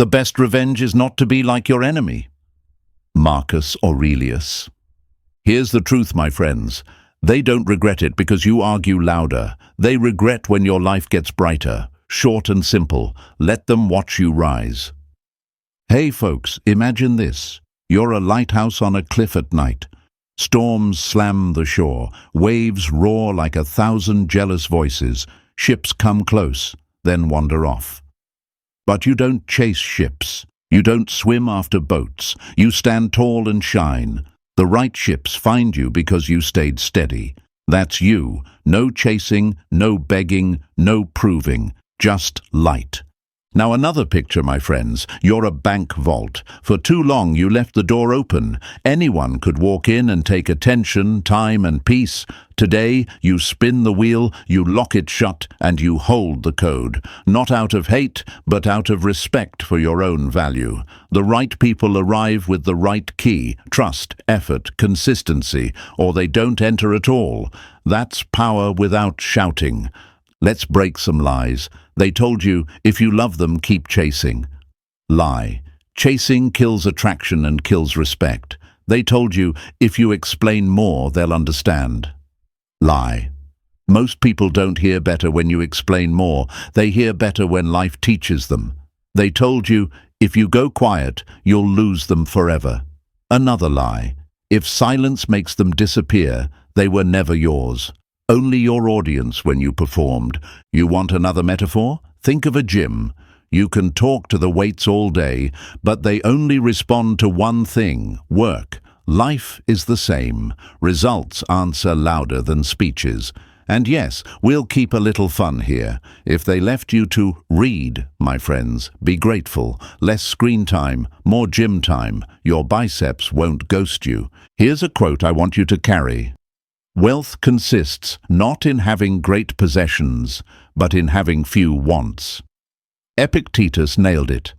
The best revenge is not to be like your enemy. Marcus Aurelius. Here's the truth, my friends. They don't regret it because you argue louder. They regret when your life gets brighter. Short and simple. Let them watch you rise. Hey folks, imagine this. You're a lighthouse on a cliff at night. Storms slam the shore. Waves roar like 1,000 jealous voices. Ships come close, then wander off. But you don't chase ships. You don't swim after boats. You stand tall and shine. The right ships find you because you stayed steady. That's you. No chasing, no begging, no proving. Just light. Now another picture, my friends. You're a bank vault. For too long you left the door open. Anyone could walk in and take attention, time and peace. Today you spin the wheel, you lock it shut, and you hold the code. Not out of hate, but out of respect for your own value. The right people arrive with the right key. Trust, effort, consistency, or they don't enter at all. That's power without shouting. Let's break some lies. They told you, if you love them, keep chasing. Lie. Chasing kills attraction and kills respect. They told you, if you explain more, they'll understand. Lie. Most people don't hear better when you explain more. They hear better when life teaches them. They told you, if you go quiet, you'll lose them forever. Another lie. If silence makes them disappear, they were never yours. Only your audience when you performed. You want another metaphor? Think of a gym. You can talk to the weights all day, but they only respond to one thing: work. Life is the same. Results answer louder than speeches. And yes, we'll keep a little fun here. If they left you to read, my friends, be grateful. Less screen time, more gym time. Your biceps won't ghost you. Here's a quote I want you to carry. Wealth consists not in having great possessions, but in having few wants. Epictetus nailed it.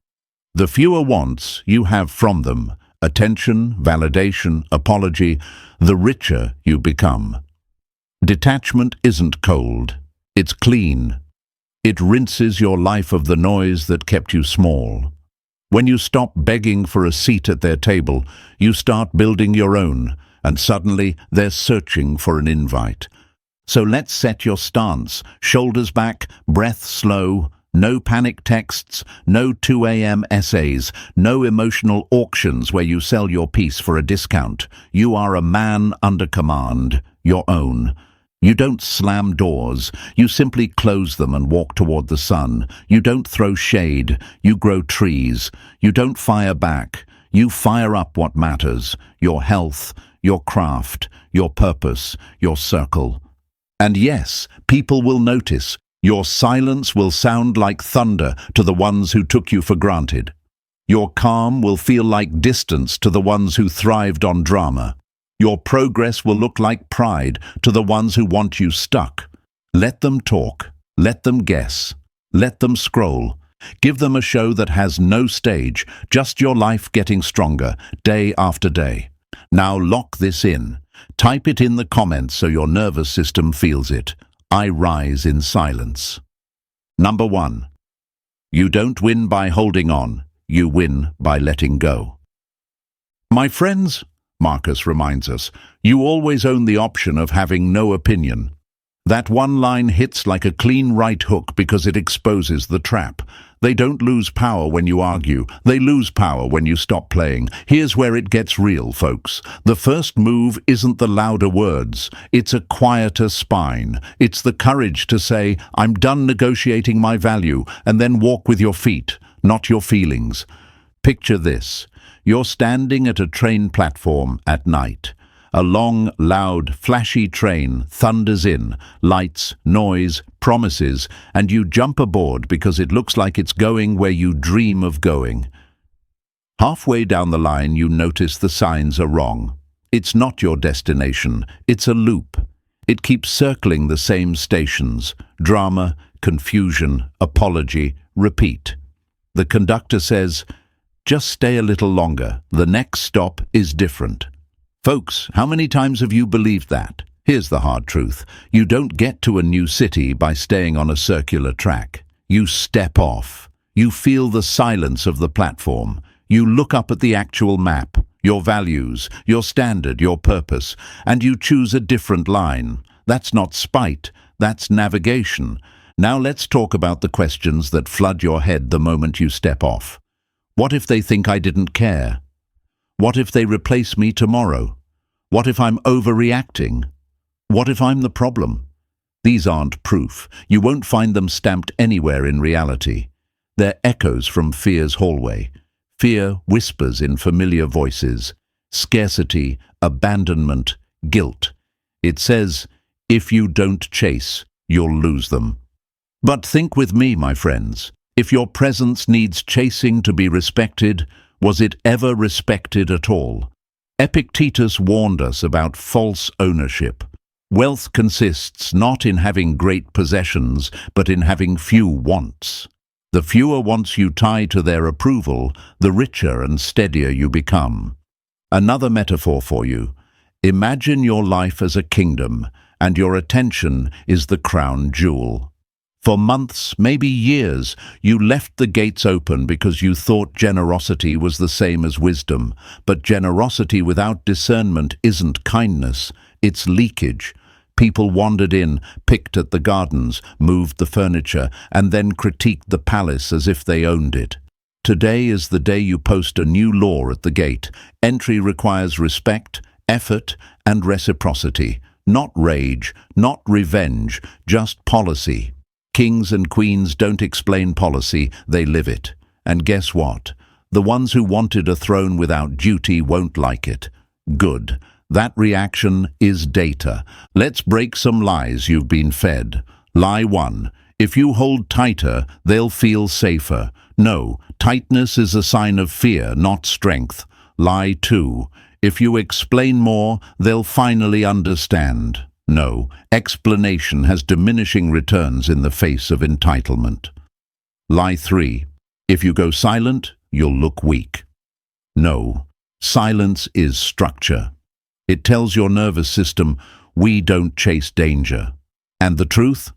The fewer wants you have from them, attention, validation, apology, the richer you become. Detachment isn't cold, it's clean. It rinses your life of the noise that kept you small. When you stop begging for a seat at their table, you start building your own. And suddenly they're searching for an invite. So let's set your stance. Shoulders back, breath slow, no panic texts, no 2 a.m. essays, no emotional auctions where you sell your piece for a discount. You are a man under command, your own. You don't slam doors, you simply close them and walk toward the sun. You don't throw shade, you grow trees. You don't fire back, you fire up what matters, your health, your craft, your purpose, your circle. And yes, people will notice. Your silence will sound like thunder to the ones who took you for granted. Your calm will feel like distance to the ones who thrived on drama. Your progress will look like pride to the ones who want you stuck. Let them talk. Let them guess. Let them scroll. Give them a show that has no stage, just your life getting stronger, day after day. Now lock this in. Type it in the comments so your nervous system feels it. I rise in silence. Number 1. You don't win by holding on. You win by letting go. My friends, Marcus reminds us, you always own the option of having no opinion. That one line hits like a clean right hook because it exposes the trap. They don't lose power when you argue. They lose power when you stop playing. Here's where it gets real, folks. The first move isn't the louder words. It's a quieter spine. It's the courage to say, I'm done negotiating my value, and then walk with your feet, not your feelings. Picture this. You're standing at a train platform at night. A long, loud, flashy train thunders in, lights, noise, promises, and you jump aboard because it looks like it's going where you dream of going. Halfway down the line, you notice the signs are wrong. It's not your destination, it's a loop. It keeps circling the same stations: drama, confusion, apology, repeat. The conductor says, just stay a little longer, the next stop is different. Folks, how many times have you believed that? Here's the hard truth. You don't get to a new city by staying on a circular track. You step off. You feel the silence of the platform. You look up at the actual map, your values, your standard, your purpose, and you choose a different line. That's not spite, that's navigation. Now let's talk about the questions that flood your head the moment you step off. What if they think I didn't care? What if they replace me tomorrow? What if I'm overreacting? What if I'm the problem? These aren't proof. You won't find them stamped anywhere in reality. They're echoes from fear's hallway. Fear whispers in familiar voices. Scarcity, abandonment, guilt. It says, if you don't chase, you'll lose them. But think with me, my friends. If your presence needs chasing to be respected, was it ever respected at all? Epictetus warned us about false ownership. Wealth consists not in having great possessions, but in having few wants. The fewer wants you tie to their approval, the richer and steadier you become. Another metaphor for you. Imagine your life as a kingdom, and your attention is the crown jewel. For months, maybe years, you left the gates open because you thought generosity was the same as wisdom. But generosity without discernment isn't kindness, it's leakage. People wandered in, picked at the gardens, moved the furniture, and then critiqued the palace as if they owned it. Today is the day you post a new law at the gate. Entry requires respect, effort, and reciprocity. Not rage, not revenge, just policy. Kings and queens don't explain policy, they live it. And guess what? The ones who wanted a throne without duty won't like it. Good. That reaction is data. Let's break some lies you've been fed. Lie 1. If you hold tighter, they'll feel safer. No, tightness is a sign of fear, not strength. Lie 2. If you explain more, they'll finally understand. No, explanation has diminishing returns in the face of entitlement. Lie 3. If you go silent, you'll look weak. No, silence is structure. It tells your nervous system, we don't chase danger. And the truth?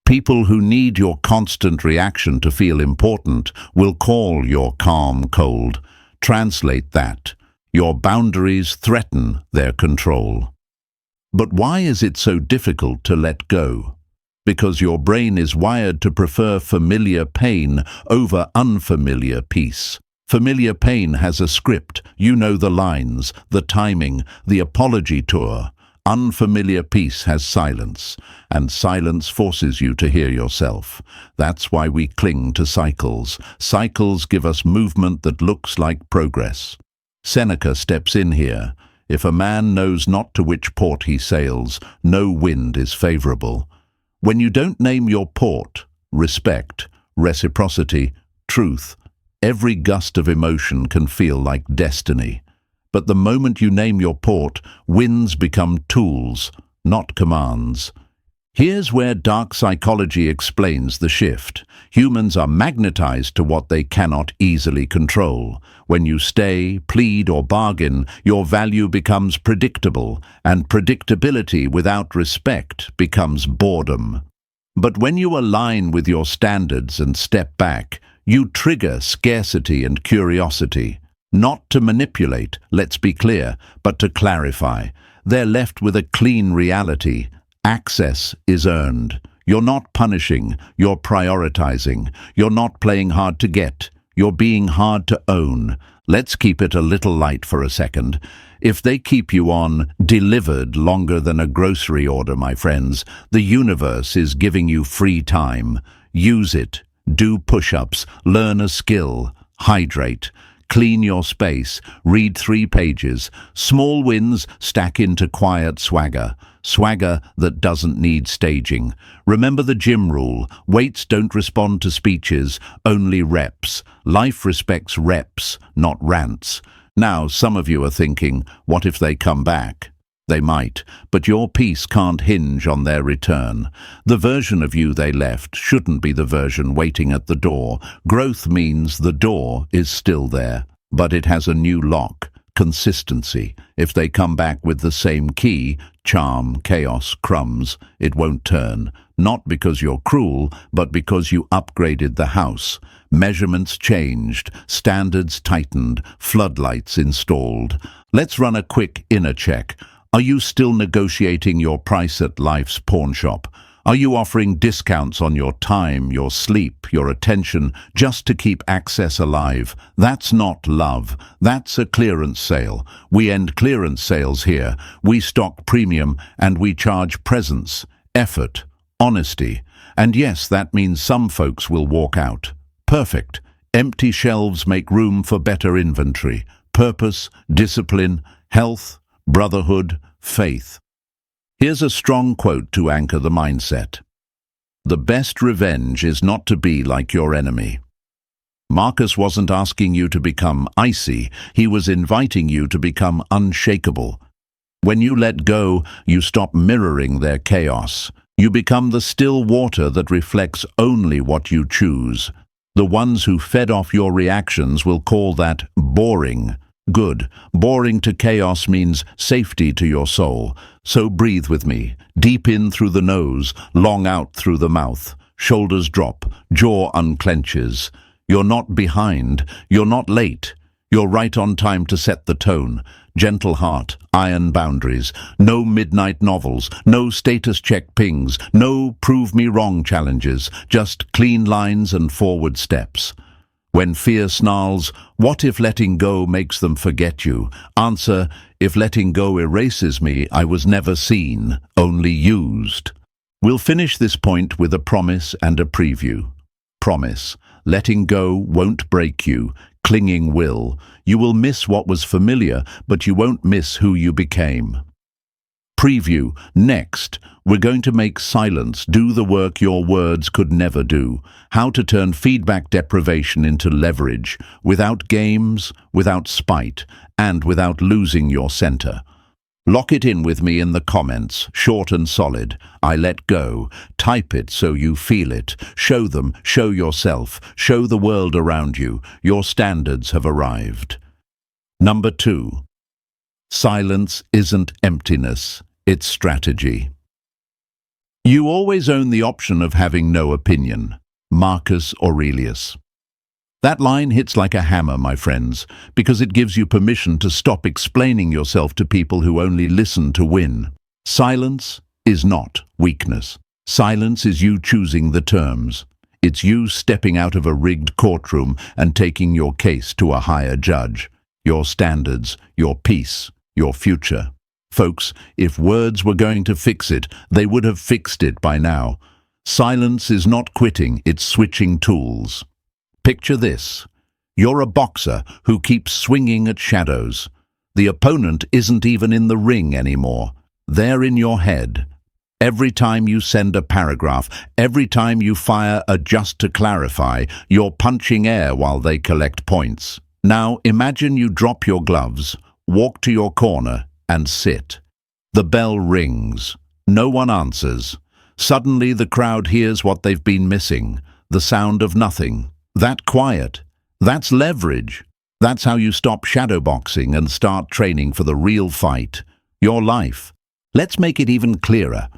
People who need your constant reaction to feel important will call your calm cold. Translate that. Your boundaries threaten their control. But why is it so difficult to let go? Because your brain is wired to prefer familiar pain over unfamiliar peace. Familiar pain has a script. You know the lines, the timing, the apology tour. Unfamiliar peace has silence, and silence forces you to hear yourself. That's why we cling to cycles. Cycles give us movement that looks like progress. Seneca steps in here. If a man knows not to which port he sails, no wind is favorable. When you don't name your port, respect, reciprocity, truth, every gust of emotion can feel like destiny. But the moment you name your port, winds become tools, not commands. Here's where dark psychology explains the shift. Humans are magnetized to what they cannot easily control. When you stay, plead, or bargain, your value becomes predictable, and predictability without respect becomes boredom. But when you align with your standards and step back, you trigger scarcity and curiosity. Not to manipulate, let's be clear, but to clarify. They're left with a clean reality. Access is earned. You're not punishing, you're prioritizing. You're not playing hard to get, you're being hard to own. Let's keep it a little light for a second. If they keep you on delivered longer than a grocery order, my friends, the universe is giving you free time. Use it. Do push-ups, learn a skill, hydrate, clean your space, read 3 pages. Small wins stack into quiet swagger. Swagger that doesn't need staging. Remember the gym rule. Weights don't respond to speeches, only reps. Life respects reps, not rants. Now, some of you are thinking, what if they come back? They might, but your peace can't hinge on their return. The version of you they left shouldn't be the version waiting at the door. Growth means the door is still there, but it has a new lock. Consistency. If they come back with the same key, charm, chaos, crumbs, it won't turn. not because you're cruel, but because you upgraded the house. Measurements changed, standards tightened, floodlights installed. Let's run a quick inner check. Are you still negotiating your price at life's pawn shop? Are you offering discounts on your time, your sleep, your attention, just to keep access alive? That's not love. That's a clearance sale. We end clearance sales here. We stock premium and we charge presence, effort, honesty. And yes, that means some folks will walk out. Perfect. Empty shelves make room for better inventory. Purpose, discipline, health, brotherhood, faith. Here's a strong quote to anchor the mindset. The best revenge is not to be like your enemy. Marcus wasn't asking you to become icy, he was inviting you to become unshakable. When you let go, you stop mirroring their chaos. You become the still water that reflects only what you choose. The ones who fed off your reactions will call that boring. Good. Boring to chaos means safety to your soul. So breathe with me. Deep in through the nose, long out through the mouth. Shoulders drop, jaw unclenches. You're not behind. You're not late. You're right on time to set the tone. Gentle heart, iron boundaries. No midnight novels, no status check pings, no prove me wrong challenges. Just clean lines and forward steps. When fear snarls, what if letting go makes them forget you? Answer, if letting go erases me, I was never seen, only used. We'll finish this point with a promise and a preview. Promise, letting go won't break you, clinging will. You will miss what was familiar, but you won't miss who you became. Preview, next, we're going to make silence do the work your words could never do. How to turn feedback deprivation into leverage, without games, without spite, and without losing your center. Lock it in with me in the comments, short and solid. I let go. Type it so you feel it. Show them, show yourself, show the world around you. Your standards have arrived. Number 2. Silence isn't emptiness, it's strategy. You always own the option of having no opinion. Marcus Aurelius. That line hits like a hammer, my friends, because it gives you permission to stop explaining yourself to people who only listen to win. Silence is not weakness. Silence is you choosing the terms. It's you stepping out of a rigged courtroom and taking your case to a higher judge. Your standards, your peace, your future. Folks, if words were going to fix it, they would have fixed it by now. Silence is not quitting, it's switching tools. Picture this. You're a boxer who keeps swinging at shadows. The opponent isn't even in the ring anymore. They're in your head. Every time you send a paragraph, every time you fire a just to clarify, you're punching air while they collect points. Now imagine you drop your gloves, walk to your corner, and sit. The bell rings. No one answers. Suddenly the crowd hears what they've been missing. The sound of nothing. That quiet. That's leverage. That's how you stop shadowboxing and start training for the real fight. Your life. Let's make it even clearer.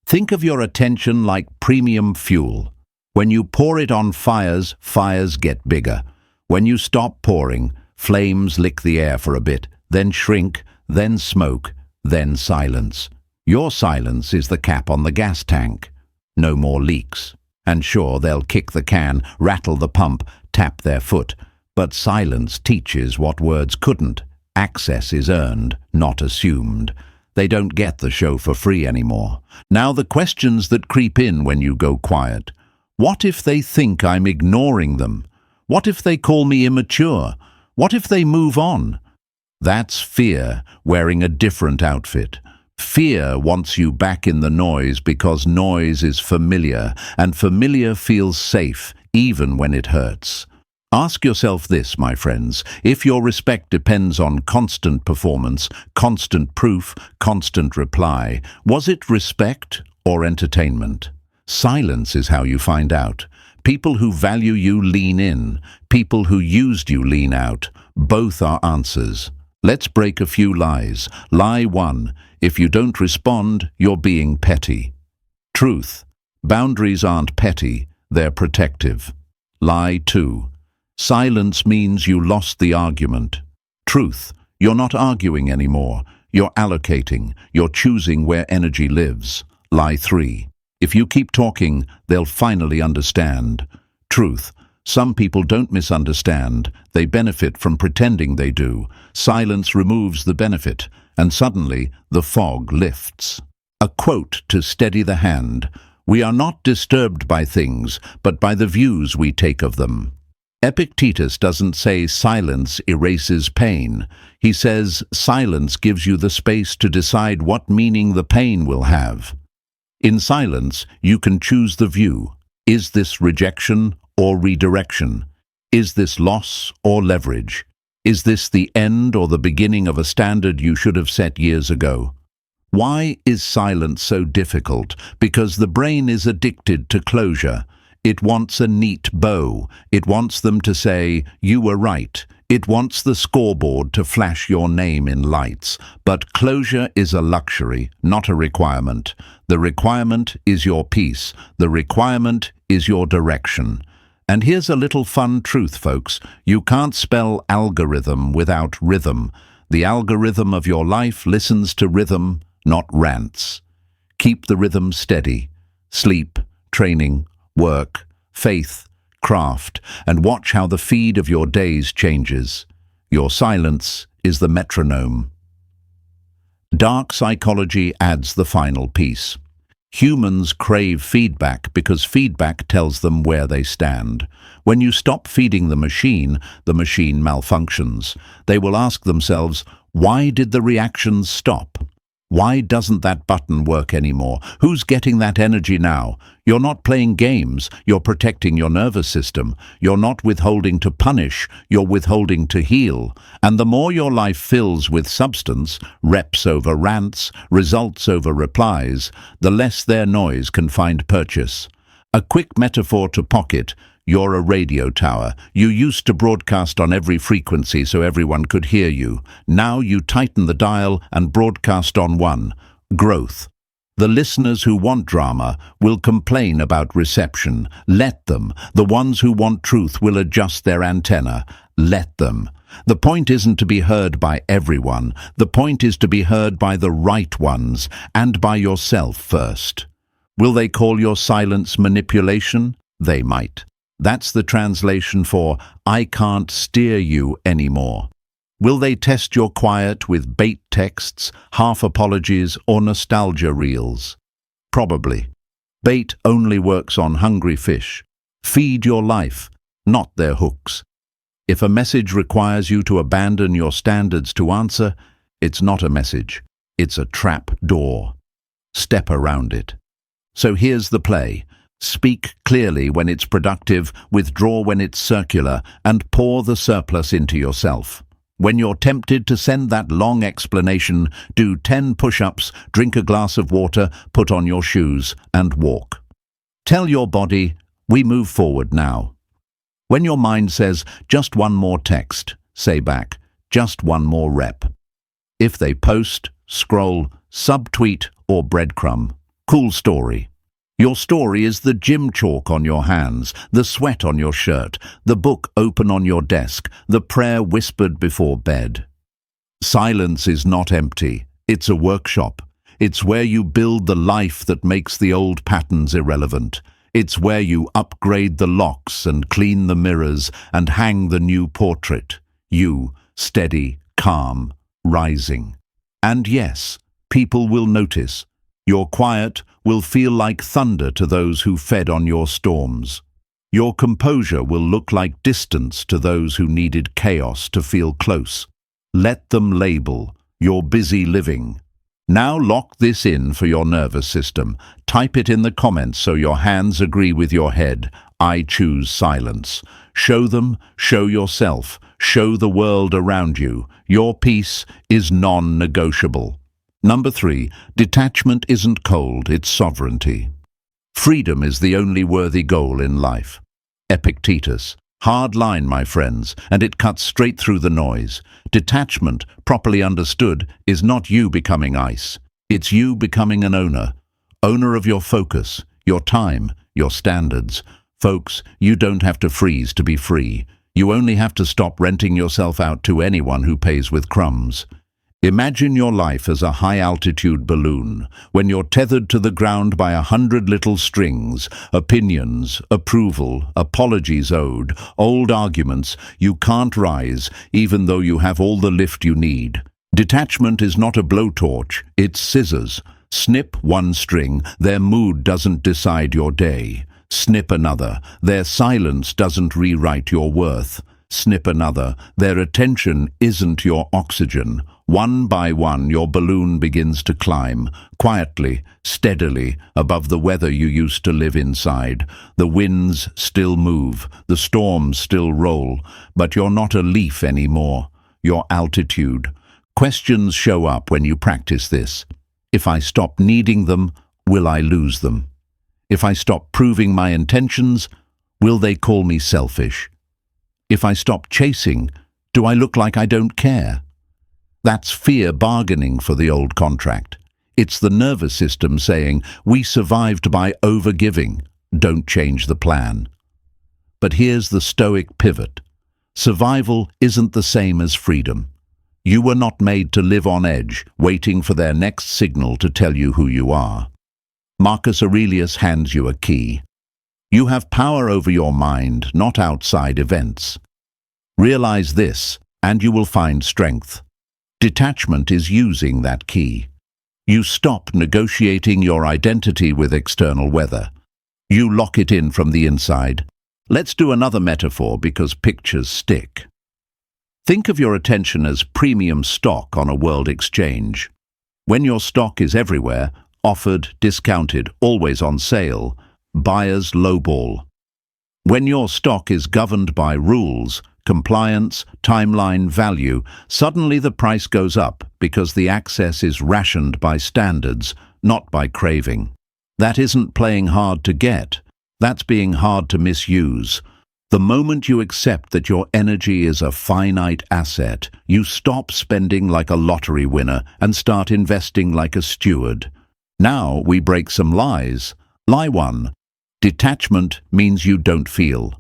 Think of your attention like premium fuel. When you pour it on fires, fires get bigger. When you stop pouring, flames lick the air for a bit, then shrink, then smoke, then silence. Your silence is the cap on the gas tank. No more leaks. And sure, they'll kick the can, rattle the pump, tap their foot. But silence teaches what words couldn't. Access is earned, not assumed. They don't get the show for free anymore. Now the questions that creep in when you go quiet. What if they think I'm ignoring them? What if they call me immature? What if they move on? That's fear wearing a different outfit. Fear wants you back in the noise because noise is familiar, and familiar feels safe even when it hurts. Ask yourself this, my friends. If your respect depends on constant performance, constant proof, constant reply, was it respect or entertainment? Silence is how you find out. People who value you lean in. People who used you lean out. Both are answers. Let's break a few lies. Lie 1. If you don't respond, you're being petty. Truth. Boundaries aren't petty, they're protective. Lie 2. Silence means you lost the argument. Truth. You're not arguing anymore. You're allocating. You're choosing where energy lives. Lie 3. If you keep talking, they'll finally understand. Truth. Some people don't misunderstand. They benefit from pretending they do. Silence removes the benefit, and suddenly the fog lifts. A quote to steady the hand. We are not disturbed by things, but by the views we take of them. Epictetus doesn't say silence erases pain. He says silence gives you the space to decide what meaning the pain will have. In silence, you can choose the view. Is this rejection or redirection? Is this loss or leverage? Is this the end or the beginning of a standard you should have set years ago? Why is silence so difficult? Because the brain is addicted to closure. It wants a neat bow. It wants them to say, "You were right." It wants the scoreboard to flash your name in lights. But closure is a luxury, not a requirement. The requirement is your peace. The requirement is your direction. And here's a little fun truth, folks. You can't spell algorithm without rhythm. The algorithm of your life listens to rhythm, not rants. Keep the rhythm steady. Sleep, training, work, faith, craft, and watch how the feed of your days changes. Your silence is the metronome. Dark psychology adds the final piece. Humans crave feedback because feedback tells them where they stand. When you stop feeding the machine malfunctions. They will ask themselves, why did the reactions stop? Why doesn't that button work anymore? Who's getting that energy now? You're not playing games, you're protecting your nervous system. You're not withholding to punish, you're withholding to heal. And the more your life fills with substance, reps over rants, results over replies, the less their noise can find purchase. A quick metaphor to pocket. You're a radio tower. You used to broadcast on every frequency so everyone could hear you. Now you tighten the dial and broadcast on one. Growth. The listeners who want drama will complain about reception. Let them. The ones who want truth will adjust their antenna. Let them. The point isn't to be heard by everyone. The point is to be heard by the right ones, and by yourself first. Will they call your silence manipulation? They might. That's the translation for, I can't steer you anymore. Will they test your quiet with bait texts, half apologies, or nostalgia reels? Probably. Bait only works on hungry fish. Feed your life, not their hooks. If a message requires you to abandon your standards to answer, it's not a message. It's a trap door. Step around it. So here's the play. Speak clearly when it's productive, withdraw when it's circular, and pour the surplus into yourself. When you're tempted to send that long explanation, do 10 push-ups, drink a glass of water, put on your shoes, and walk. Tell your body, we move forward now. When your mind says, just one more text, say back, just one more rep. If they post, scroll, subtweet, or breadcrumb, cool story. Your story is the gym chalk on your hands, the sweat on your shirt, the book open on your desk, the prayer whispered before bed. Silence is not empty. It's a workshop. It's where you build the life that makes the old patterns irrelevant. It's where you upgrade the locks and clean the mirrors and hang the new portrait. You, steady, calm, rising. And yes, people will notice. Your quiet will feel like thunder to those who fed on your storms. Your composure will look like distance to those who needed chaos to feel close. Let them label your busy living. Now lock this in for your nervous system. Type it in the comments so your hands agree with your head. I choose silence. Show them, show yourself, show the world around you. Your peace is non-negotiable. Number 3, detachment isn't cold, it's sovereignty. Freedom is the only worthy goal in life. Epictetus. Hard line, my friends, and it cuts straight through the noise. Detachment, properly understood, is not you becoming ice. It's you becoming an owner. Owner of your focus, your time, your standards. Folks, you don't have to freeze to be free. You only have to stop renting yourself out to anyone who pays with crumbs. Imagine your life as a high-altitude balloon, when you're tethered to the ground by 100 little strings, opinions, approval, apologies owed, old arguments. You can't rise, even though you have all the lift you need. Detachment is not a blowtorch, it's scissors. Snip one string, their mood doesn't decide your day. Snip another, their silence doesn't rewrite your worth. Snip another, their attention isn't your oxygen. One by one, your balloon begins to climb, quietly, steadily, above the weather you used to live inside. The winds still move, the storms still roll, but you're not a leaf anymore. You're altitude. Questions show up when you practice this. If I stop needing them, will I lose them? If I stop proving my intentions, will they call me selfish? If I stop chasing, do I look like I don't care? That's fear bargaining for the old contract. It's the nervous system saying, we survived by overgiving, don't change the plan. But here's the Stoic pivot. Survival isn't the same as freedom. You were not made to live on edge, waiting for their next signal to tell you who you are. Marcus Aurelius hands you a key. You have power over your mind, not outside events. Realize this, and you will find strength. Detachment is using that key. You stop negotiating your identity with external weather. You lock it in from the inside. Let's do another metaphor because pictures stick. Think of your attention as premium stock on a world exchange. When your stock is everywhere, offered, discounted, always on sale, buyers lowball. When your stock is governed by rules, compliance, timeline, value, suddenly the price goes up because the access is rationed by standards, not by craving. That isn't playing hard to get. That's being hard to misuse. The moment you accept that your energy is a finite asset, you stop spending like a lottery winner and start investing like a steward. Now we break some lies. Lie 1. Detachment means you don't feel.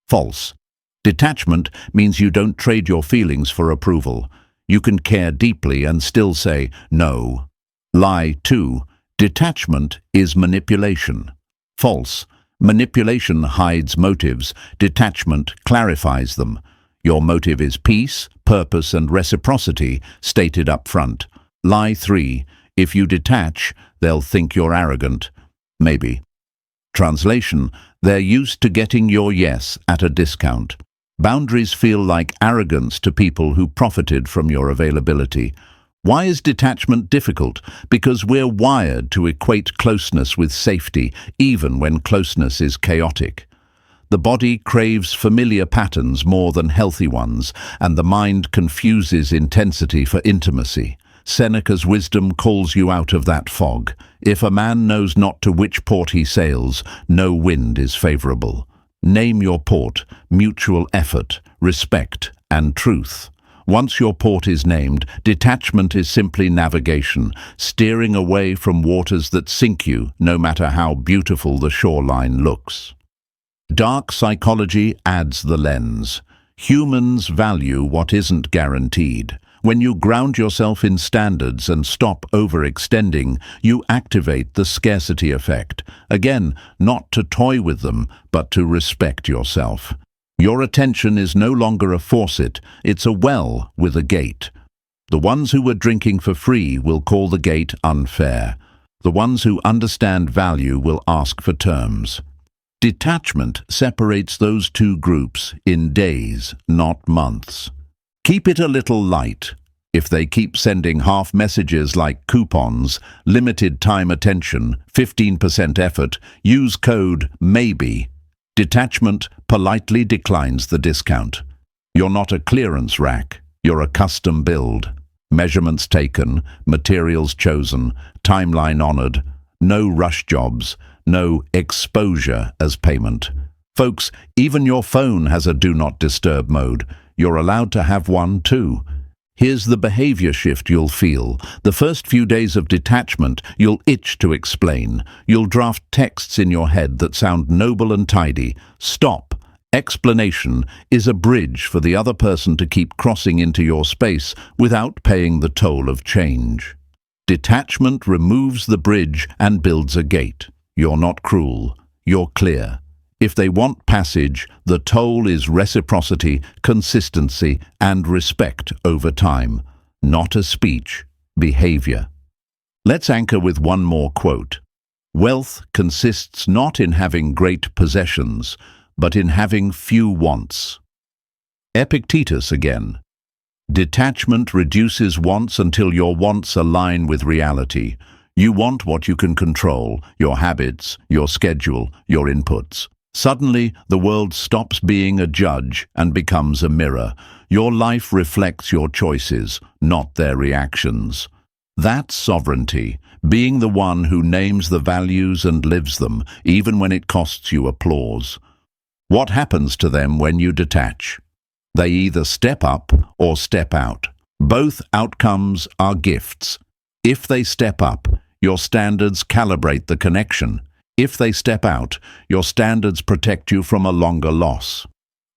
False. Detachment means you don't trade your feelings for approval. You can care deeply and still say no. Lie 2. Detachment is manipulation. False. Manipulation hides motives. Detachment clarifies them. Your motive is peace, purpose, and reciprocity, stated up front. Lie 3. If you detach, they'll think you're arrogant. Maybe. Translation: they're used to getting your yes at a discount. Boundaries feel like arrogance to people who profited from your availability. Why is detachment difficult? Because we're wired to equate closeness with safety, even when closeness is chaotic. The body craves familiar patterns more than healthy ones, and the mind confuses intensity for intimacy. Seneca's wisdom calls you out of that fog. If a man knows not to which port he sails, no wind is favorable. Name your port: mutual effort, respect, and truth. Once your port is named, detachment is simply navigation, steering away from waters that sink you, no matter how beautiful the shoreline looks. Dark psychology adds the lens. Humans value what isn't guaranteed. When you ground yourself in standards and stop overextending, you activate the scarcity effect. Again, not to toy with them, but to respect yourself. Your attention is no longer a faucet, it's a well with a gate. The ones who were drinking for free will call the gate unfair. The ones who understand value will ask for terms. Detachment separates those two groups in days, not months. Keep it a little light. If they keep sending half messages like coupons, limited time attention, 15% effort, use code MAYBE. Detachment politely declines the discount. You're not a clearance rack, you're a custom build. Measurements taken, materials chosen, timeline honored, no rush jobs, no exposure as payment. Folks, even your phone has a do not disturb mode. You're allowed to have one too. Here's the behavior shift you'll feel. The first few days of detachment, you'll itch to explain. You'll draft texts in your head that sound noble and tidy. Stop. Explanation is a bridge for the other person to keep crossing into your space without paying the toll of change. Detachment removes the bridge and builds a gate. You're not cruel. You're clear. If they want passage, the toll is reciprocity, consistency, and respect over time, not a speech, behavior. Let's anchor with one more quote. Wealth consists not in having great possessions, but in having few wants. Epictetus again. Detachment reduces wants until your wants align with reality. You want what you can control, your habits, your schedule, your inputs. Suddenly, the world stops being a judge and becomes a mirror. Your life reflects your choices, not their reactions. That's sovereignty, being the one who names the values and lives them, even when it costs you applause. What happens to them when you detach? They either step up or step out. Both outcomes are gifts. If they step up, your standards calibrate the connection. If they step out, your standards protect you from a longer loss.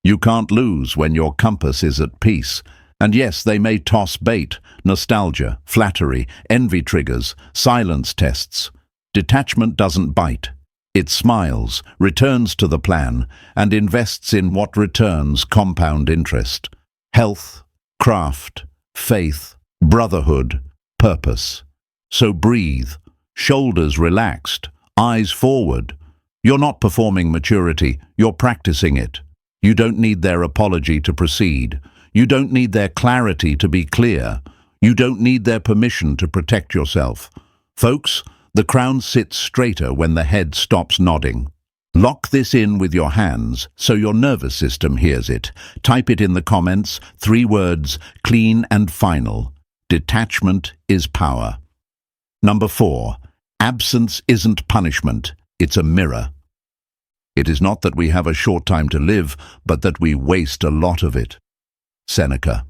You can't lose when your compass is at peace. And yes, they may toss bait, nostalgia, flattery, envy triggers, silence tests. Detachment doesn't bite. It smiles, returns to the plan, and invests in what returns compound interest. Health, craft, faith, brotherhood, purpose. So breathe, shoulders relaxed, eyes forward. You're not performing maturity, you're practicing it. You don't need their apology to proceed. You don't need their clarity to be clear. You don't need their permission to protect yourself. Folks, the crown sits straighter when the head stops nodding. Lock this in with your hands so your nervous system hears it. Type it in the comments, 3 words, clean and final. Detachment is power. Number 4. Absence isn't punishment, it's a mirror. It is not that we have a short time to live, but that we waste a lot of it. Seneca.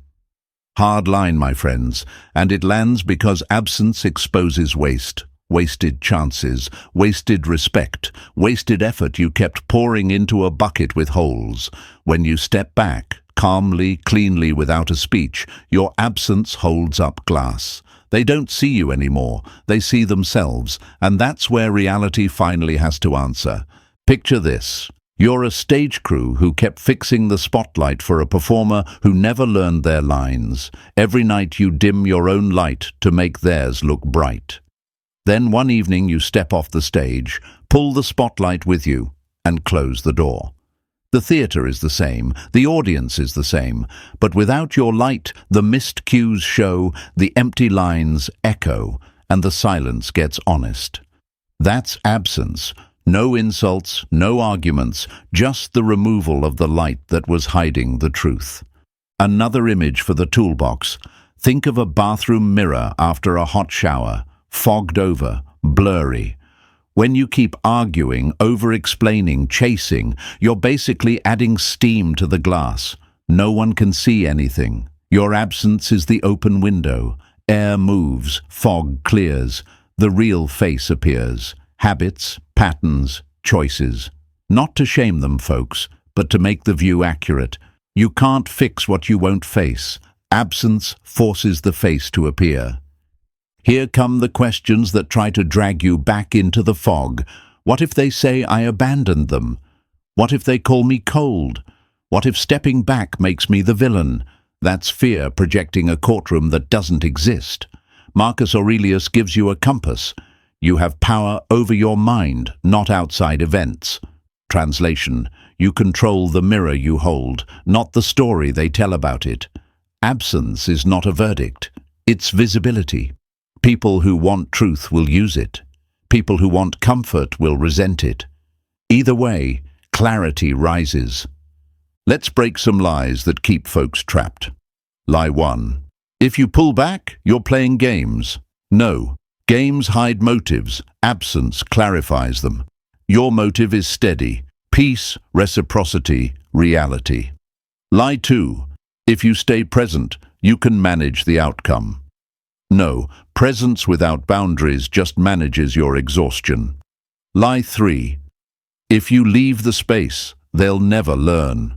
Hard line, my friends, and it lands because absence exposes waste. Wasted chances, wasted respect, wasted effort you kept pouring into a bucket with holes. When you step back, calmly, cleanly, without a speech, your absence holds up glass. They don't see you anymore, they see themselves, and that's where reality finally has to answer. Picture this. You're a stage crew who kept fixing the spotlight for a performer who never learned their lines. Every night you dim your own light to make theirs look bright. Then one evening you step off the stage, pull the spotlight with you, and close the door. The theater is the same, the audience is the same, but without your light, the missed cues show, the empty lines echo, and the silence gets honest. That's absence. No insults, no arguments, just the removal of the light that was hiding the truth. Another image for the toolbox. Think of a bathroom mirror after a hot shower, fogged over, blurry. When you keep arguing, over-explaining, chasing, you're basically adding steam to the glass. No one can see anything. Your absence is the open window. Air moves, fog clears, the real face appears. Habits, patterns, choices. Not to shame them, folks, but to make the view accurate. You can't fix what you won't face. Absence forces the face to appear. Here come the questions that try to drag you back into the fog. What if they say I abandoned them? What if they call me cold? What if stepping back makes me the villain? That's fear projecting a courtroom that doesn't exist. Marcus Aurelius gives you a compass. You have power over your mind, not outside events. Translation: you control the mirror you hold, not the story they tell about it. Absence is not a verdict, it's visibility. People who want truth will use it. People who want comfort will resent it. Either way, clarity rises. Let's break some lies that keep folks trapped. Lie 1. If you pull back, you're playing games. No. Games hide motives. Absence clarifies them. Your motive is steady. Peace, reciprocity, reality. Lie 2. If you stay present, you can manage the outcome. No, presence without boundaries just manages your exhaustion. Lie 3. If you leave the space, they'll never learn.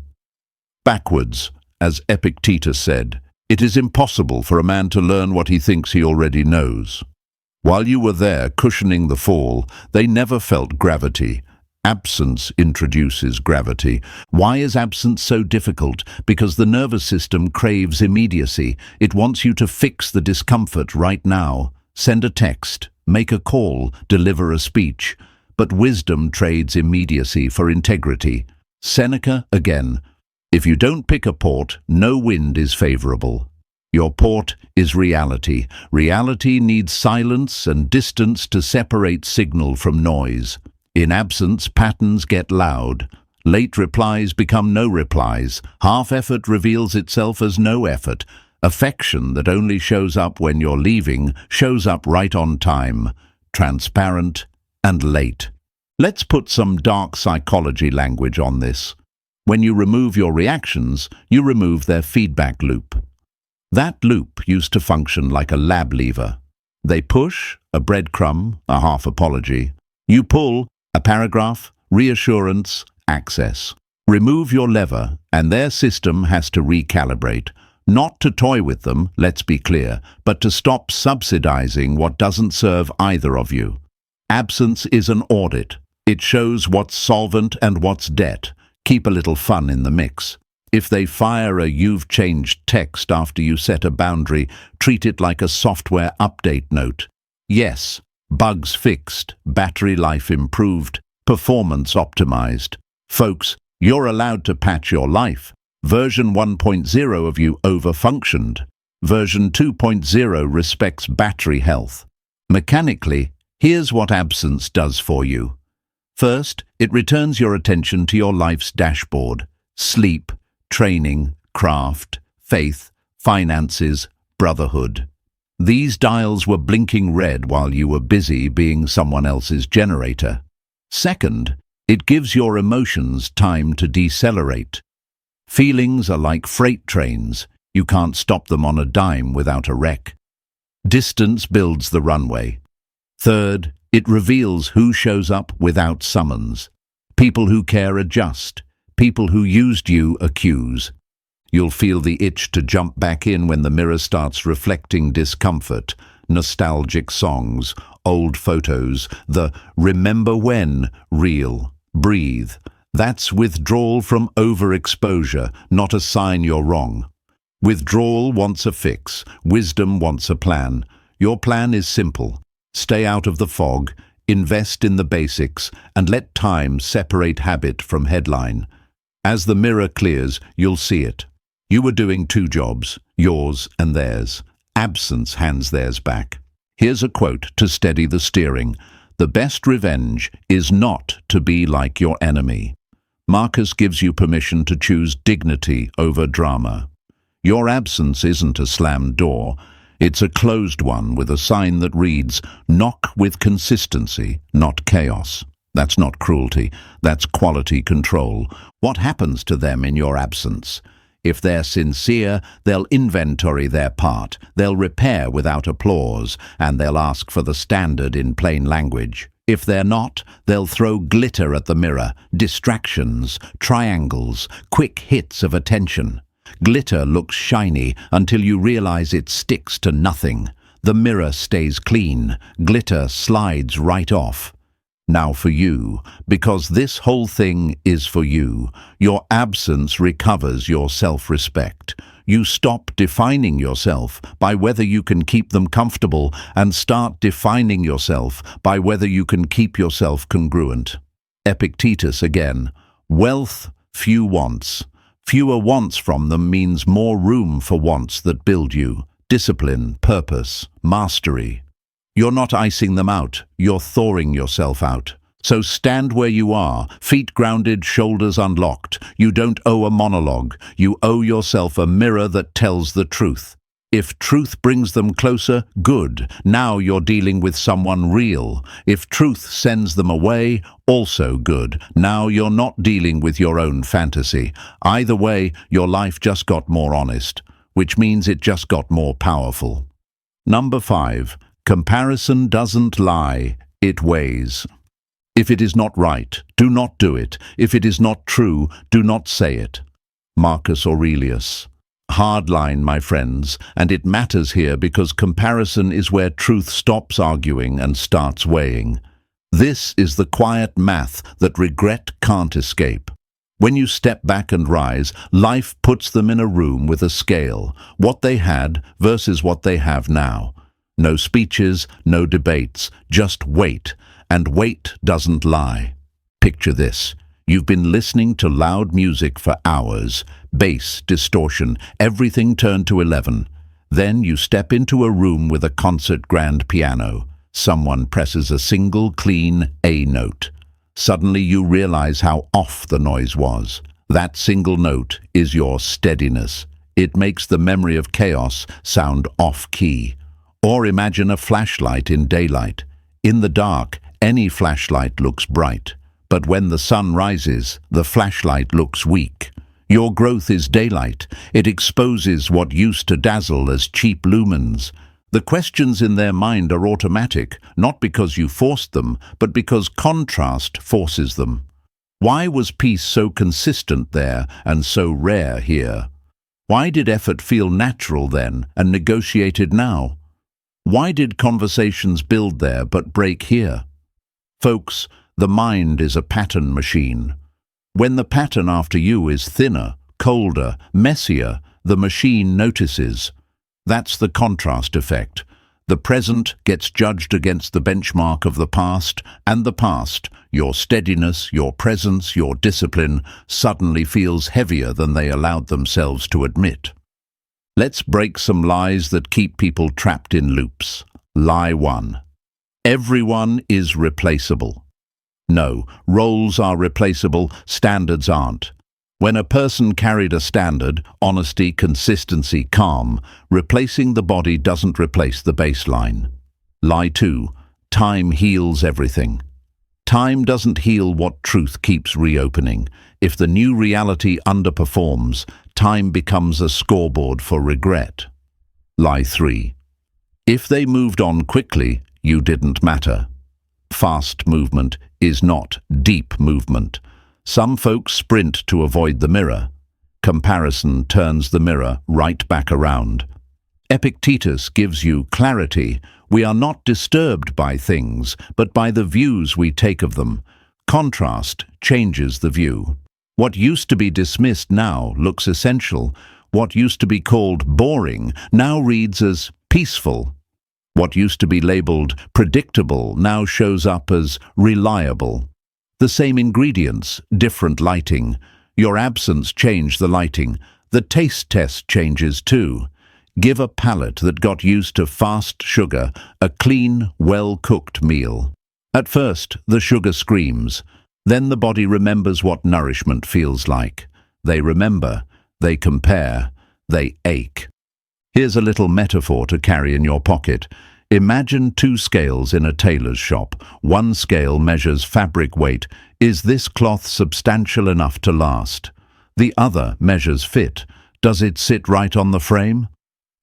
Backwards, as Epictetus said, it is impossible for a man to learn what he thinks he already knows. While you were there cushioning the fall, they never felt gravity. Absence introduces gravity. Why is absence so difficult? Because the nervous system craves immediacy. It wants you to fix the discomfort right now. Send a text, make a call, deliver a speech. But wisdom trades immediacy for integrity. Seneca again. If you don't pick a port, no wind is favorable. Your port is reality. Reality needs silence and distance to separate signal from noise. In absence, patterns get loud. Late replies become no replies. Half effort reveals itself as no effort. Affection that only shows up when you're leaving shows up right on time, transparent and late. Let's put some dark psychology language on this. When you remove your reactions, you remove their feedback loop. That loop used to function like a lab lever. They push, a breadcrumb, a half apology. You pull, a paragraph, reassurance, access. Remove your lever, and their system has to recalibrate. Not to toy with them, let's be clear, but to stop subsidizing what doesn't serve either of you. Absence is an audit. It shows what's solvent and what's debt. Keep a little fun in the mix. If they fire a "you've changed" text after you set a boundary, treat it like a software update note. Yes, bugs fixed, battery life improved, performance optimized. Folks, you're allowed to patch your life. Version 1.0 of you overfunctioned. Version 2.0 respects battery health. Mechanically, here's what absence does for you. First, it returns your attention to your life's dashboard. Sleep, training, craft, faith, finances, brotherhood. These dials were blinking red while you were busy being someone else's generator. Second, it gives your emotions time to decelerate. Feelings are like freight trains. You can't stop them on a dime without a wreck. Distance builds the runway. Third, it reveals who shows up without summons. People who care adjust. People who used you accuse. You'll feel the itch to jump back in when the mirror starts reflecting discomfort, nostalgic songs, old photos, the "remember when" reel. Breathe. That's withdrawal from overexposure, not a sign you're wrong. Withdrawal wants a fix. Wisdom wants a plan. Your plan is simple. Stay out of the fog, invest in the basics, and let time separate habit from headline. As the mirror clears, you'll see it. You were doing two jobs, yours and theirs. Absence hands theirs back. Here's a quote to steady the steering. The best revenge is not to be like your enemy. Marcus gives you permission to choose dignity over drama. Your absence isn't a slammed door. It's a closed one with a sign that reads, "Knock with consistency, not chaos." That's not cruelty, that's quality control. What happens to them in your absence? If they're sincere, they'll inventory their part, they'll repair without applause, and they'll ask for the standard in plain language. If they're not, they'll throw glitter at the mirror, distractions, triangles, quick hits of attention. Glitter looks shiny until you realize it sticks to nothing. The mirror stays clean, glitter slides right off. Now for you, because this whole thing is for you, your absence recovers your self-respect. You stop defining yourself by whether you can keep them comfortable and start defining yourself by whether you can keep yourself congruent. Epictetus again. Wealth, few wants. Fewer wants from them means more room for wants that build you. Discipline, purpose, mastery. You're not icing them out, you're thawing yourself out. So stand where you are, feet grounded, shoulders unlocked. You don't owe a monologue, you owe yourself a mirror that tells the truth. If truth brings them closer, good. Now you're dealing with someone real. If truth sends them away, also good. Now you're not dealing with your own fantasy. Either way, your life just got more honest, which means it just got more powerful. Number 5. Comparison doesn't lie, it weighs. If it is not right, do not do it. If it is not true, do not say it. Marcus Aurelius. Hard line, my friends, and it matters here because comparison is where truth stops arguing and starts weighing. This is the quiet math that regret can't escape. When you step back and rise, life puts them in a room with a scale, what they had versus what they have now. No speeches, no debates, just weight, and weight doesn't lie. Picture this. You've been listening to loud music for hours, bass, distortion, everything turned to 11. Then you step into a room with a concert grand piano. Someone presses a single clean A note. Suddenly you realize how off the noise was. That single note is your steadiness. It makes the memory of chaos sound off-key. Or imagine a flashlight in daylight. In the dark, any flashlight looks bright. But when the sun rises, the flashlight looks weak. Your growth is daylight. It exposes what used to dazzle as cheap lumens. The questions in their mind are automatic, not because you forced them, but because contrast forces them. Why was peace so consistent there and so rare here? Why did effort feel natural then and negotiated now? Why did conversations build there but break here? Folks, the mind is a pattern machine. When the pattern after you is thinner, colder, messier, the machine notices. That's the contrast effect. The present gets judged against the benchmark of the past, and the past, your steadiness, your presence, your discipline, suddenly feels heavier than they allowed themselves to admit. Let's break some lies that keep people trapped in loops. Lie 1. Everyone is replaceable. No, roles are replaceable, standards aren't. When a person carried a standard, honesty, consistency, calm, replacing the body doesn't replace the baseline. Lie 2. Time heals everything. Time doesn't heal what truth keeps reopening. If the new reality underperforms, time becomes a scoreboard for regret. Lie 3. If they moved on quickly, you didn't matter. Fast movement is not deep movement. Some folks sprint to avoid the mirror. Comparison turns the mirror right back around. Epictetus gives you clarity. We are not disturbed by things, but by the views we take of them. Contrast changes the view. What used to be dismissed now looks essential. What used to be called boring now reads as peaceful. What used to be labeled predictable now shows up as reliable. The same ingredients, different lighting. Your absence changed the lighting. The taste test changes too. Give a palate that got used to fast sugar a clean, well-cooked meal. At first, the sugar screams. Then the body remembers what nourishment feels like. They remember, they compare, they ache. Here's a little metaphor to carry in your pocket. Imagine 2 scales in a tailor's shop. One scale measures fabric weight. Is this cloth substantial enough to last? The other measures fit. Does it sit right on the frame?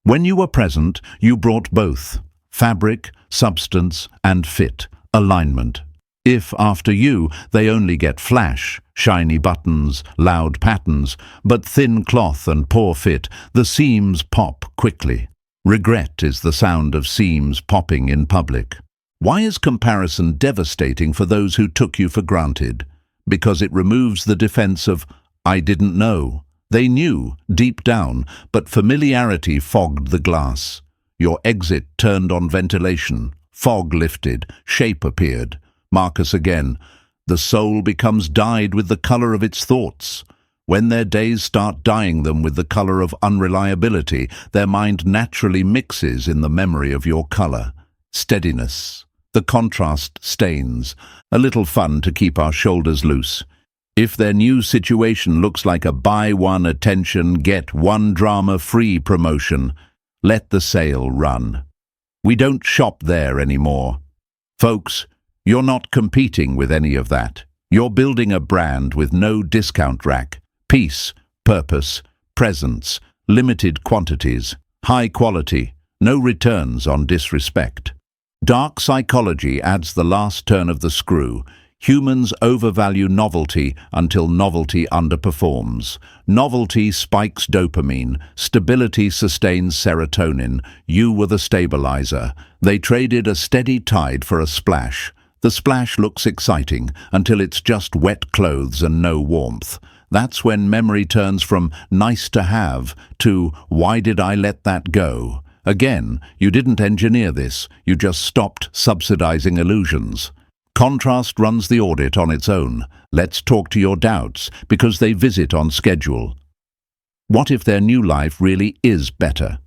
When you were present, you brought both. Fabric, substance, and fit. Alignment. If, after you, they only get flash, shiny buttons, loud patterns, but thin cloth and poor fit, the seams pop quickly. Regret is the sound of seams popping in public. Why is comparison devastating for those who took you for granted? Because it removes the defense of, I didn't know. They knew, deep down, but familiarity fogged the glass. Your exit turned on ventilation. Fog lifted, shape appeared. Marcus again. The soul becomes dyed with the color of its thoughts. When their days start dyeing them with the color of unreliability, their mind naturally mixes in the memory of your color. Steadiness. The contrast stains. A little fun to keep our shoulders loose. If their new situation looks like a buy one attention, get one drama free promotion, Let the sale run. We don't shop there anymore. Folks, you're not competing with any of that. You're building a brand with no discount rack. Peace, purpose, presence, limited quantities, high quality, no returns on disrespect. Dark psychology adds the last turn of the screw. Humans overvalue novelty until novelty underperforms. Novelty spikes dopamine. Stability sustains serotonin. You were the stabilizer. They traded a steady tide for a splash. The splash looks exciting until it's just wet clothes and no warmth. That's when memory turns from nice to have to why did I let that go? Again, you didn't engineer this. You just stopped subsidizing illusions. Contrast runs the audit on its own. Let's talk to your doubts, because they visit on schedule. What if their new life really is better?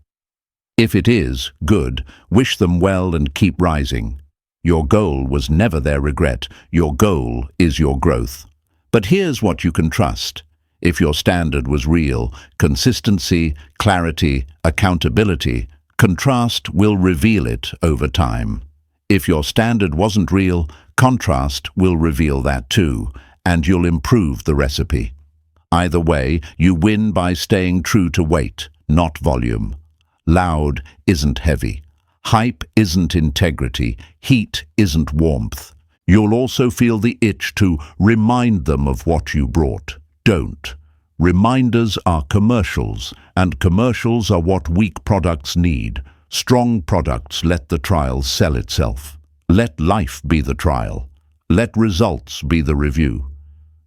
If it is, good. Wish them well and keep rising. Your goal was never their regret. Your goal is your growth. But here's what you can trust. If your standard was real, consistency, clarity, accountability, contrast will reveal it over time. If your standard wasn't real, contrast will reveal that too, and you'll improve the recipe. Either way, you win by staying true to weight, not volume. Loud isn't heavy. Hype isn't integrity. Heat isn't warmth. You'll also feel the itch to remind them of what you brought. Don't. Reminders are commercials, and commercials are what weak products need. Strong products let the trial sell itself. Let life be the trial. Let results be the review.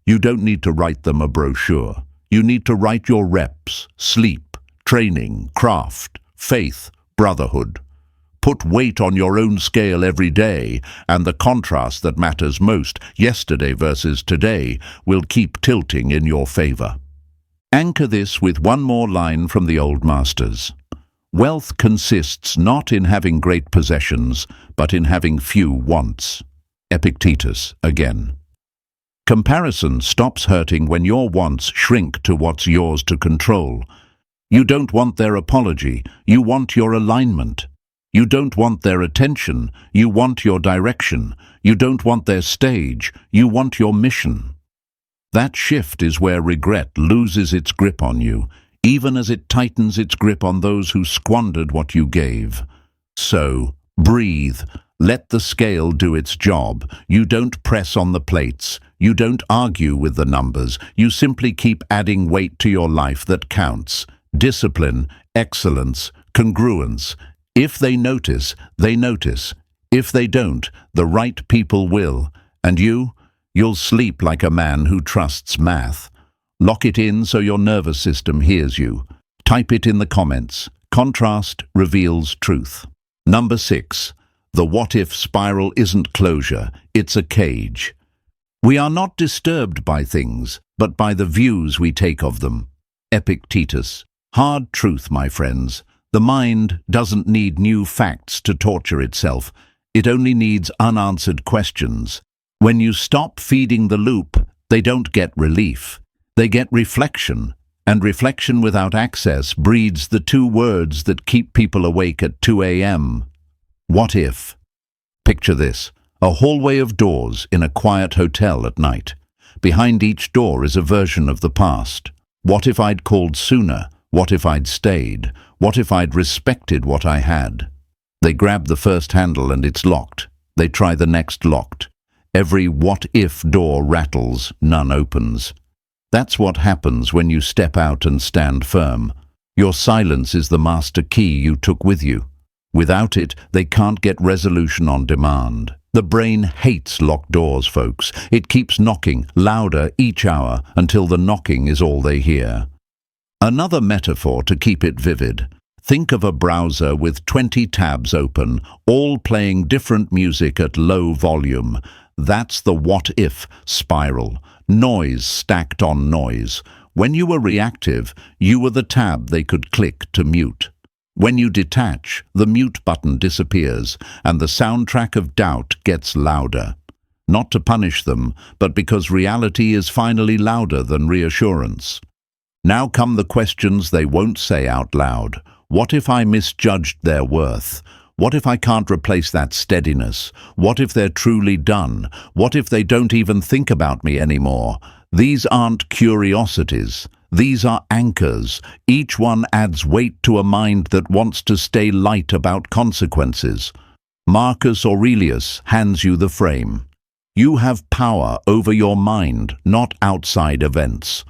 You don't need to write them a brochure. You need to write your reps, sleep, training, craft, faith, brotherhood. Put weight on your own scale every day, and the contrast that matters most, yesterday versus today, will keep tilting in your favor. Anchor this with one more line from the old masters. Wealth consists not in having great possessions, but in having few wants. Epictetus again. Comparison stops hurting when your wants shrink to what's yours to control. You don't want their apology, you want your alignment. You don't want their attention, you want your direction. You don't want their stage, you want your mission. That shift is where regret loses its grip on you, even as it tightens its grip on those who squandered what you gave. So, breathe. Let the scale do its job. You don't press on the plates. You don't argue with the numbers. You simply keep adding weight to your life that counts. Discipline, excellence, congruence. If they notice, they notice. If they don't, the right people will. And you'll sleep like a man who trusts math. Lock it in so your nervous system hears you. Type it in the comments. Contrast reveals truth. Number 6. The what-if spiral isn't closure, it's a cage. We are not disturbed by things, but by the views we take of them. Epictetus. Hard truth, my friends. The mind doesn't need new facts to torture itself. It only needs unanswered questions. When you stop feeding the loop, they don't get relief. They get reflection, and reflection without access breeds the two words that keep people awake at 2 a.m. What if? Picture this, a hallway of doors in a quiet hotel at night. Behind each door is a version of the past. What if I'd called sooner? What if I'd stayed? What if I'd respected what I had? They grab the first handle and it's locked. They try the next locked. Every what-if door rattles, none opens. That's what happens when you step out and stand firm. Your silence is the master key you took with you. Without it, they can't get resolution on demand. The brain hates locked doors, folks. It keeps knocking louder each hour until the knocking is all they hear. Another metaphor to keep it vivid. Think of a browser with 20 tabs open, all playing different music at low volume. That's the what-if spiral. Noise stacked on noise. When you were reactive, you were the tab they could click to mute. When you detach, the mute button disappears, and the soundtrack of doubt gets louder. Not to punish them, but because reality is finally louder than reassurance. Now come the questions they won't say out loud. What if I misjudged their worth? What if I can't replace that steadiness? What if they're truly done? What if they don't even think about me anymore? These aren't curiosities. These are anchors. Each one adds weight to a mind that wants to stay light about consequences. Marcus Aurelius hands you the frame. You have power over your mind, not outside events.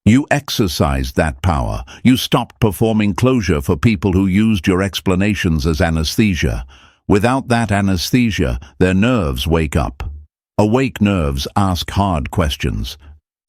You exercised that power. You stopped performing closure for people who used your explanations as anesthesia. Without that anesthesia, their nerves wake up. Awake nerves ask hard questions.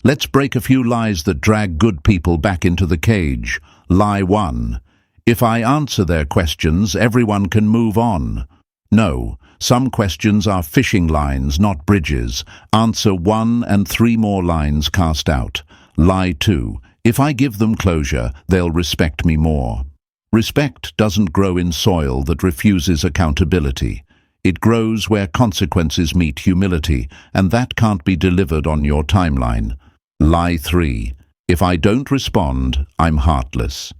Let's break a few lies that drag good people back into the cage. Lie 1. If I answer their questions, everyone can move on. No, some questions are fishing lines, not bridges. Answer 1 and 3 more lines cast out. Lie 2. If I give them closure, they'll respect me more. Respect doesn't grow in soil that refuses accountability. It grows where consequences meet humility, and that can't be delivered on your timeline. Lie 3. If I don't respond, I'm heartless.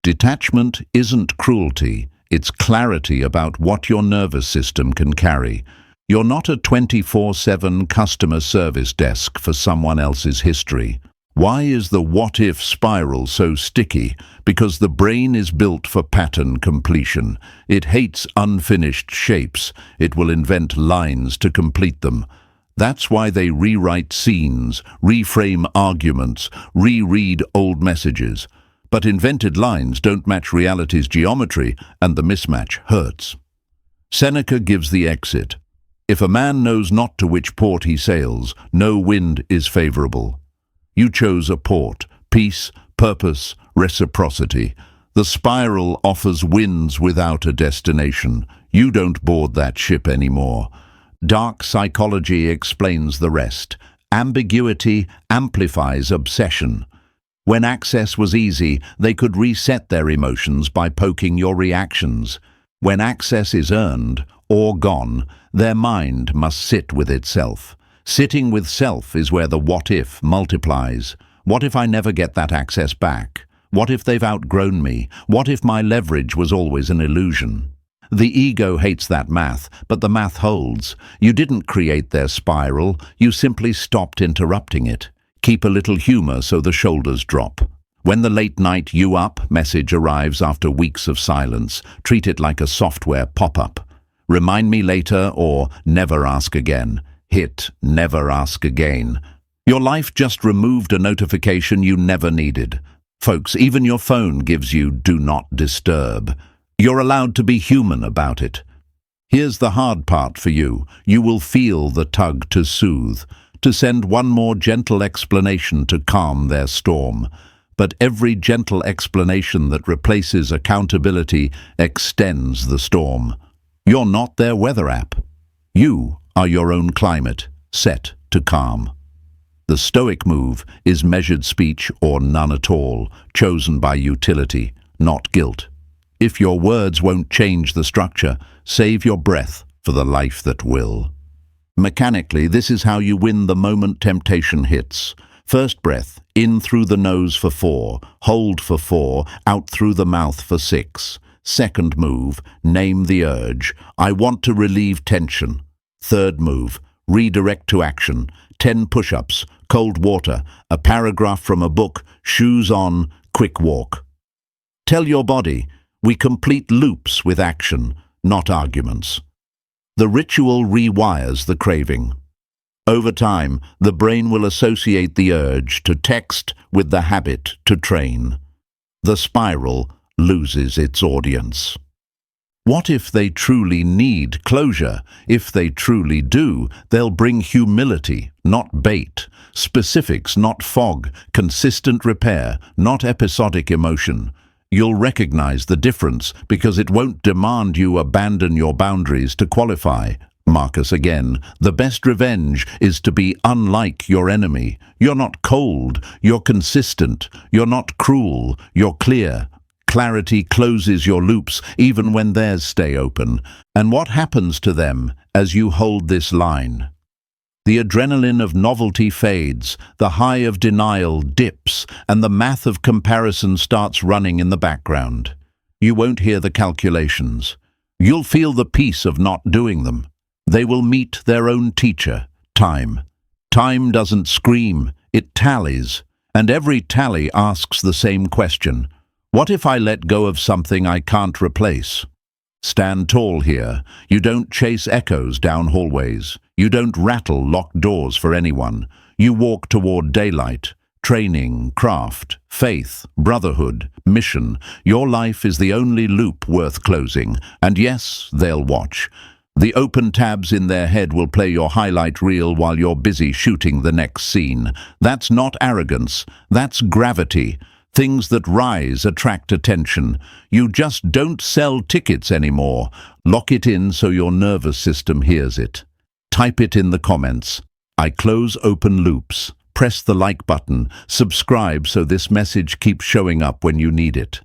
Detachment isn't cruelty, it's clarity about what your nervous system can carry. You're not a 24/7 customer service desk for someone else's history. Why is the what-if spiral so sticky? Because the brain is built for pattern completion. It hates unfinished shapes. It will invent lines to complete them. That's why they rewrite scenes, reframe arguments, reread old messages. But invented lines don't match reality's geometry, and the mismatch hurts. Seneca gives the exit. If a man knows not to which port he sails, no wind is favorable. You chose a port, peace, purpose, reciprocity. The spiral offers winds without a destination. You don't board that ship anymore. Dark psychology explains the rest. Ambiguity amplifies obsession. When access was easy, they could reset their emotions by poking your reactions. When access is earned, or gone, their mind must sit with itself. Sitting with self is where the what-if multiplies. What if I never get that access back? What if they've outgrown me? What if my leverage was always an illusion? The ego hates that math, but the math holds. You didn't create their spiral, you simply stopped interrupting it. Keep a little humor so the shoulders drop. When the late-night "you up" message arrives after weeks of silence, treat it like a software pop-up. Remind me later or never ask again. Hit never ask again. Your life just removed a notification you never needed. Folks, even your phone gives you "do not disturb." You're allowed to be human about it. Here's the hard part for you. You will feel the tug to soothe, to send one more gentle explanation to calm their storm. But every gentle explanation that replaces accountability extends the storm. You're not their weather app. You are your own climate, set to calm. The Stoic move is measured speech or none at all, chosen by utility, not guilt. If your words won't change the structure, save your breath for the life that will. Mechanically, this is how you win the moment temptation hits. First breath, in through the nose for 4, hold for 4, out through the mouth for 6. Second move, name the urge. I want to relieve tension. Third move, redirect to action. 10 push-ups, cold water, a paragraph from a book, shoes on, quick walk. Tell your body, we complete loops with action, not arguments. The ritual rewires the craving. Over time, the brain will associate the urge to text with the habit to train. The spiral loses its audience. What if they truly need closure? If they truly do, they'll bring humility, not bait, specifics, not fog, consistent repair, not episodic emotion. You'll recognize the difference because it won't demand you abandon your boundaries to qualify. Marcus again, the best revenge is to be unlike your enemy. You're not cold, you're consistent. You're not cruel, you're clear. Clarity closes your loops even when theirs stay open. And what happens to them as you hold this line? The adrenaline of novelty fades, the high of denial dips, and the math of comparison starts running in the background. You won't hear the calculations. You'll feel the peace of not doing them. They will meet their own teacher, time. Time doesn't scream, it tallies. And every tally asks the same question. What if I let go of something I can't replace? Stand tall here. You don't chase echoes down hallways. You don't rattle locked doors for anyone. You walk toward daylight. Training, craft, faith, brotherhood, mission. Your life is the only loop worth closing. And yes, they'll watch. The open tabs in their head will play your highlight reel while you're busy shooting the next scene. That's not arrogance. That's gravity. Things that rise attract attention. You just don't sell tickets anymore. Lock it in so your nervous system hears it. Type it in the comments. I close open loops. Press the like button. Subscribe so this message keeps showing up when you need it.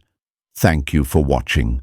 Thank you for watching.